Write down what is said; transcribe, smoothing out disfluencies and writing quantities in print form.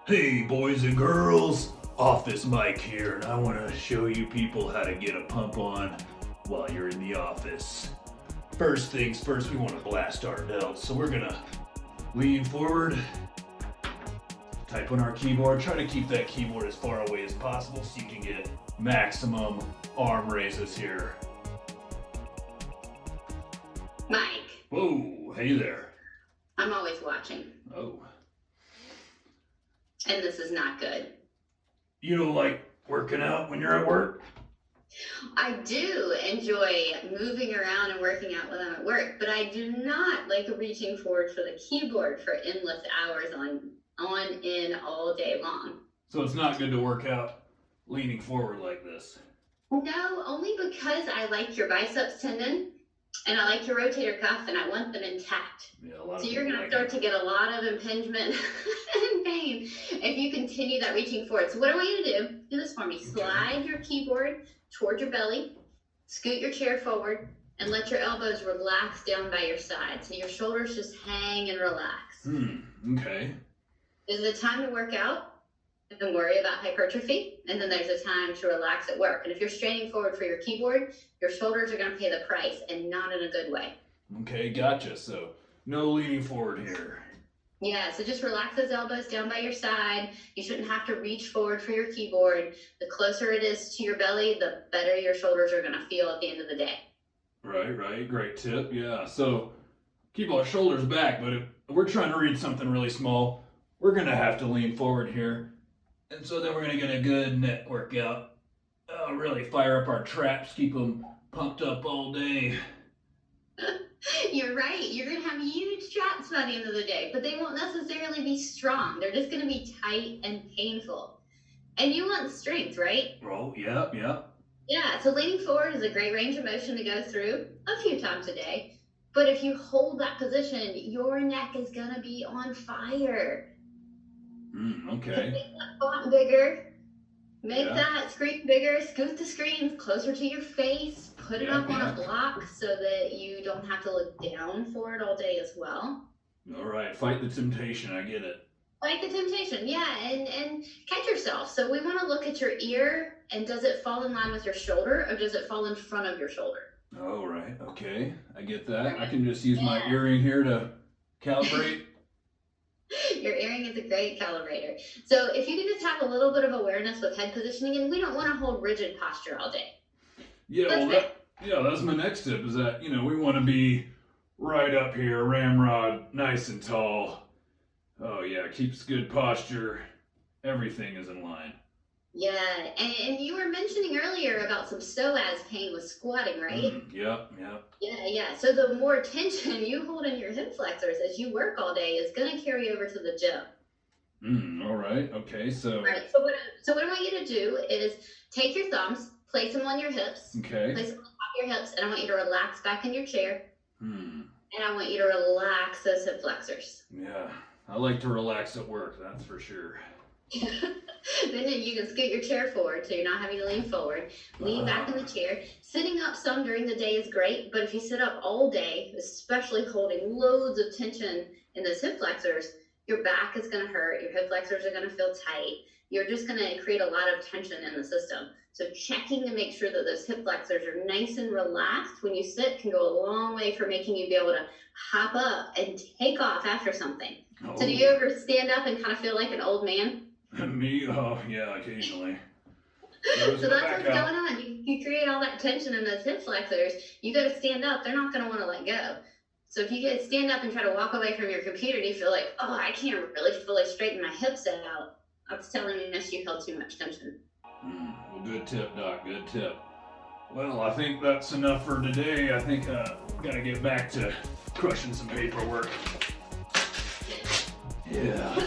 Hey boys and girls, Office Mike here, and I want to show you people how to get a pump on while you're in the office. First things first, we want to blast our belts, so we're gonna lean forward, type on our keyboard, try to keep that keyboard as far away as possible so you can get maximum arm raises here. Mike, Whoa, hey there. I'm always watching, Oh, and this is not good. you don't like working out when you're at work? I do enjoy moving around and working out when I'm at work, but I do not like reaching forward for the keyboard for endless hours in all day long. So it's not good to work out leaning forward like this. No, only because I like your biceps tendon and I like your rotator cuff and I want them intact. Yeah, a lot So of you're people going to like start to get a lot of impingement and pain if you continue that reaching forward. So what I want you to do this for me. Slide your keyboard toward your belly, scoot your chair forward, and let your elbows relax down by your sides. So your shoulders just hang and relax. Okay. There's a time to work out and worry about hypertrophy, and then there's a time to relax at work. And if you're straining forward for your keyboard, your shoulders are going to pay the price, and not in a good way. Okay, gotcha. So no leaning forward here. Yeah, so just relax those elbows down by your side. You shouldn't have to reach forward for your keyboard. The closer it is to your belly, the better your shoulders are going to feel at the end of the day. Right. Great tip. Yeah. So keep our shoulders back, but if we're trying to read something really small, we're going to have to lean forward here. And so then we're going to get a good neck workout. Really fire up our traps, keep them pumped up all day. You're right. You're going to have huge traps by the end of the day, but they won't necessarily be strong. They're just going to be tight and painful. And you want strength, right? Oh, yeah. Yeah, so leaning forward is a great range of motion to go through a few times a day. But if you hold that position, your neck is going to be on fire. Okay. Make that font bigger. Make Yeah. that screen bigger. Scoot the screen closer to your face. Put it up on a block so that you don't have to look down for it all day as well. All right. Fight the temptation. I get it. Fight the temptation, yeah, and catch yourself. So we want to look at your ear, and does it fall in line with your shoulder, or does it fall in front of your shoulder? Oh, right. Okay. I get that. I can just use my earring here to calibrate. Your earring is a great calibrator. So if you can just have a little bit of awareness with head positioning, and we don't want to hold rigid posture all day. Yeah, that's my next tip is that, we want to be right up here, ramrod, nice and tall. Oh, yeah, keeps good posture. Everything is in line. Yeah, and you were mentioning earlier about some psoas pain with squatting, right? Yep. Yeah. So the more tension you hold in your hip flexors as you work all day is going to carry over to the gym. All right. Okay, so... Right, so what I want you to do is take your thumbs, place them on your hips, Okay. place them on top of your hips, and I want you to relax back in your chair. Hmm. And I want you to relax those hip flexors. Yeah, I like to relax at work, that's for sure. Then you can scoot your chair forward so you're not having to lean forward. Lean back in the chair. Sitting up some during the day is great, but if you sit up all day, especially holding loads of tension in those hip flexors, your back is going to hurt. Your hip flexors are going to feel tight. You're just going to create a lot of tension in the system. So checking to make sure that those hip flexors are nice and relaxed when you sit can go a long way for making you be able to hop up and take off after something. Oh. So do you ever stand up and kind of feel like an old man? Me? Oh, yeah, occasionally. So that's what's going on. You create all that tension in those hip flexors. You got to stand up. They're not going to want to let go. So if you get stand up and try to walk away from your computer and you feel like, oh, I can't really fully straighten my hips out, that's telling us you held too much tension. Well, good tip, Doc. Good tip. Well, I think that's enough for today. I think got to get back to crushing some paperwork. Yeah.